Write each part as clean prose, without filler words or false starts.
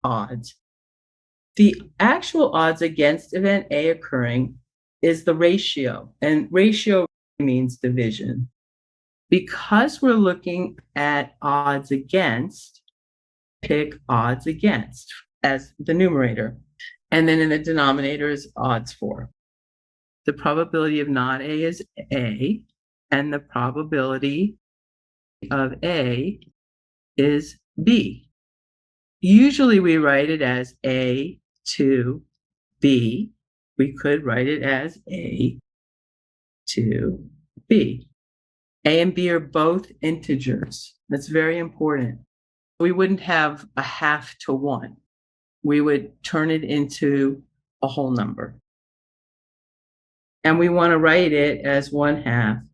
odds. The actual odds against event A occurring is the ratio, and ratio means division. Because we're looking at odds against, pick odds against as the numerator. And then in the denominator is odds for. The probability of not A is A, and the probability of A is B. Usually we write it as A to B. We could write it as A to B. A and B are both integers. That's very important. We wouldn't have a half to one. We would turn it into a whole number. And we want to write it as 1/2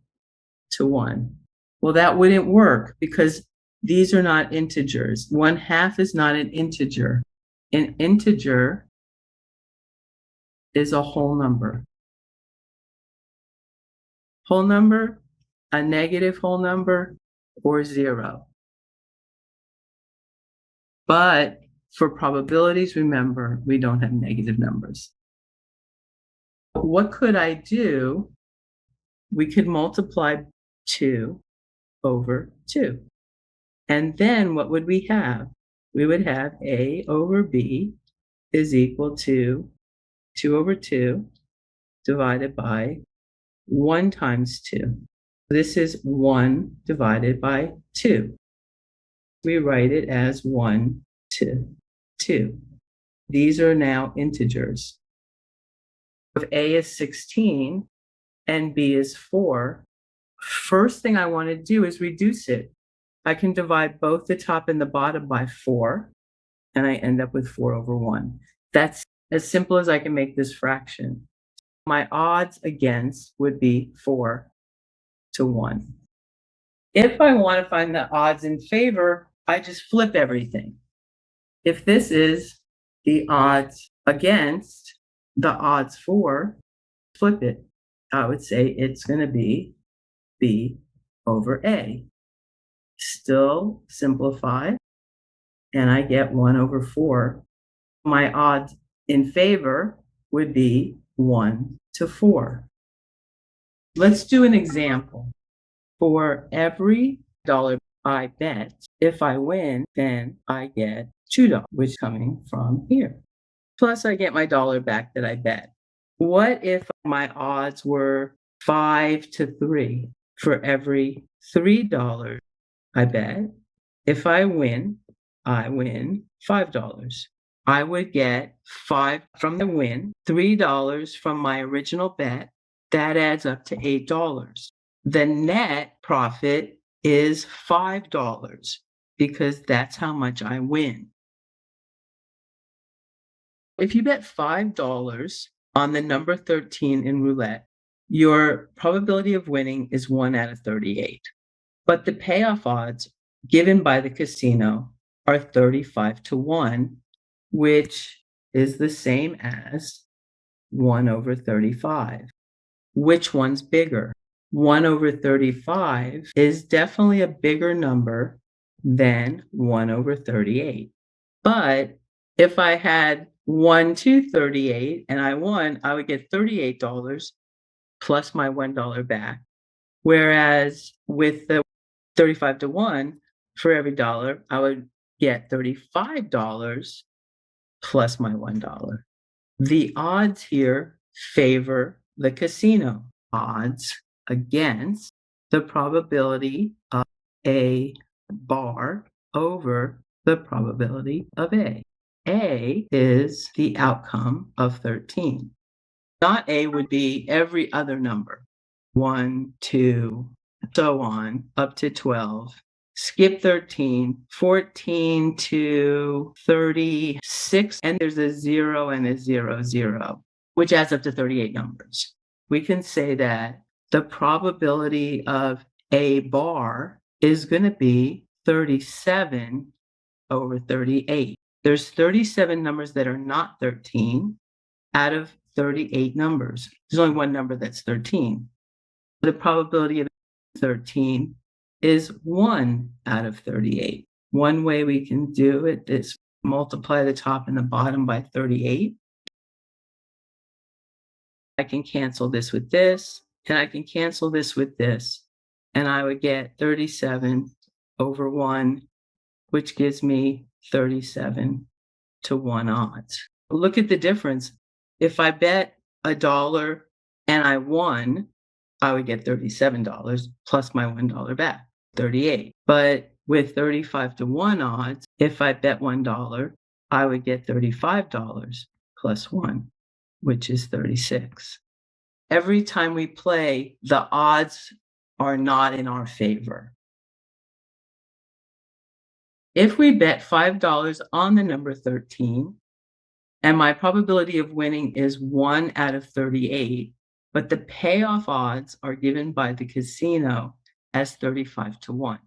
to 1. Well, that wouldn't work because these are not integers. 1/2 is not an integer. An integer is a whole number. Whole number, a negative whole number, or 0. But for probabilities, remember, we don't have negative numbers. What could I do? We could multiply 2 over 2. And then what would we have? We would have A over B is equal to 2 over 2 divided by 1 times 2. This is 1 divided by 2. We write it as 1 to 2. These are now integers. If A is 16 and B is 4, first thing I want to do is reduce it. I can divide both the top and the bottom by 4, and I end up with 4 over 1. That's as simple as I can make this fraction. My odds against would be 4 to 1. If I want to find the odds in favor, I just flip everything. If this is the odds against, the odds for, flip it. I would say it's going to be B over A. Still simplify, and I get 1 over 4. My odds in favor would be 1 to 4. Let's do an example. For every dollar I bet, if I win, then I get $2, which is coming from here. Plus I get my dollar back that I bet. What if my odds were 5 to 3? For every $3 I bet, if I win, I win $5. I would get 5 from the win, $3 from my original bet. That adds up to $8. The net profit is $5 because that's how much I win. If you bet $5 on the number 13 in roulette, your probability of winning is 1 out of 38. But the payoff odds given by the casino are 35 to 1, which is the same as 1 over 35. Which one's bigger? 1 over 35 is definitely a bigger number than 1 over 38. But if I had 1 to 38 and I won, I would get $38 plus my $1 back. Whereas with the 35 to 1, for every dollar, I would get $35 plus my $1. The odds here favor the casino. Odds against the probability of A bar over the probability of A. A is the outcome of 13. Not A would be every other number. 1, 2, so on, up to 12. Skip 13, 14 to 36, and there's a 0 and a 0, 0, which adds up to 38 numbers. We can say that the probability of A bar is going to be 37 over 38. There's 37 numbers that are not 13 out of 38 numbers. There's only one number that's 13. The probability of 13 is 1 out of 38. One way we can do it is multiply the top and the bottom by 38. I can cancel this with this, and I can cancel this with this, and I would get 37 over 1, which gives me 37 to 1 odds. Look at the difference. If I bet $1 and I won, I would get $37 plus my $1 back, 38. But with 35 to 1 odds, if I bet $1, I would get $35 plus 1, which is 36. Every time we play, the odds are not in our favor. If we bet $5 on the number 13, and my probability of winning is 1 out of 38, but the payoff odds are given by the casino as 35 to 1.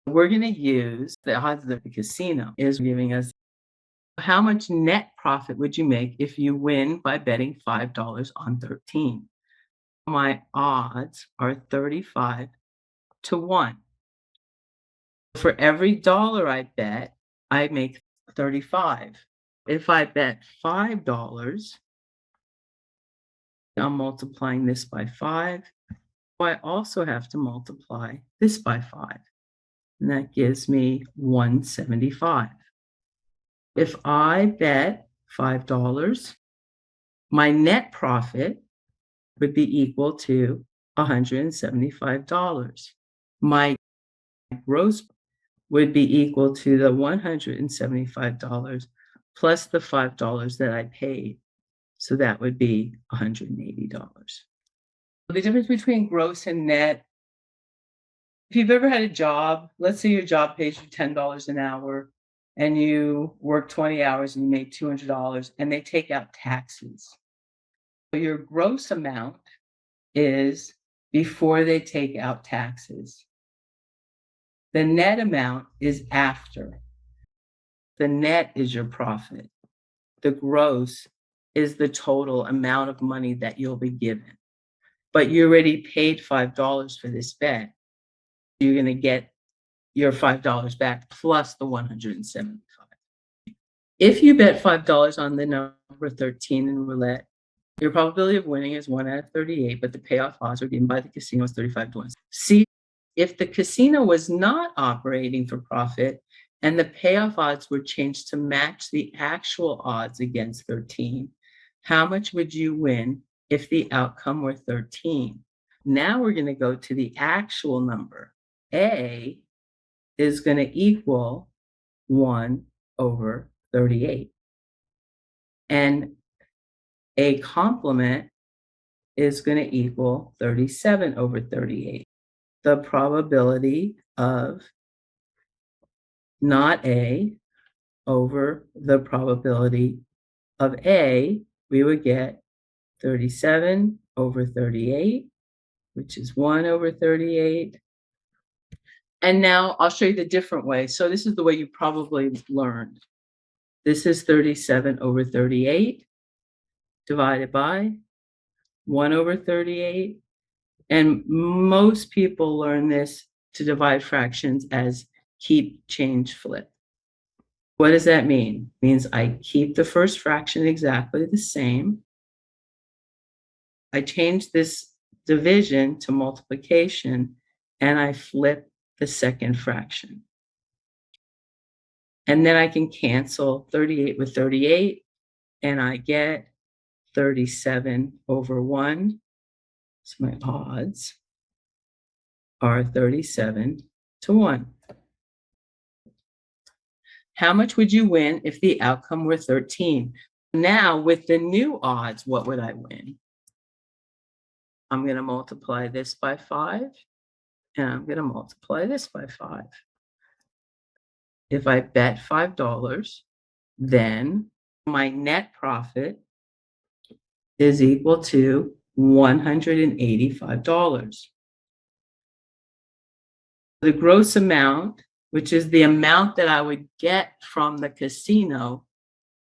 We're going to use the odds that the casino is giving us. How much net profit would you make if you win by betting $5 on 13? My odds are 35 to 1. For every dollar I bet, I make 35. If I bet $5, I'm multiplying this by 5. I also have to multiply this by 5, and that gives me 175. If I bet $5, my net profit would be equal to $175. My gross would be equal to the $175 plus the $5 that I paid. So that would be $180. The difference between gross and net, if you've ever had a job, let's say your job pays you $10 an hour and you work 20 hours and you make $200 and they take out taxes. So your gross amount is before they take out taxes. The net amount is after. The net is your profit. The gross is the total amount of money that you'll be given. But you already paid $5 for this bet. You're going to get your $5 back plus the 175. If you bet $5 on the number 13 in roulette, your probability of winning is 1 out of 38, but the payoff odds are given by the casino as 35 to 1. See, if the casino was not operating for profit and the payoff odds were changed to match the actual odds against 13, how much would you win if the outcome were 13? Now we're going to go to the actual number. A is going to equal 1 over 38. And A complement is going to equal 37 over 38. The probability of not A over the probability of A, we would get 37 over 38, which is 1 over 38. And now I'll show you the different way. So this is the way you probably learned. This is 37 over 38 divided by 1 over 38. And most people learn this to divide fractions as keep, change, flip. What does that mean? It means I keep the first fraction exactly the same. I change this division to multiplication, and I flip the second fraction. And then I can cancel 38 with 38, and I get 37 over 1. So my odds are 37 to 1. How much would you win if the outcome were 13? Now, with the new odds, what would I win? I'm going to multiply this by 5, and I'm going to multiply this by 5. If I bet $5, then my net profit is equal to $185. The gross amount, which is the amount that I would get from the casino,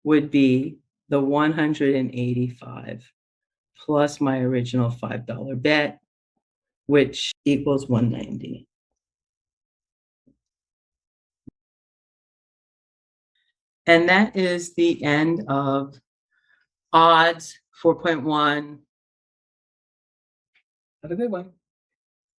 would be the 185 plus my original $5 bet, which equals 190. And that is the end of odds 4.1. Have a good one.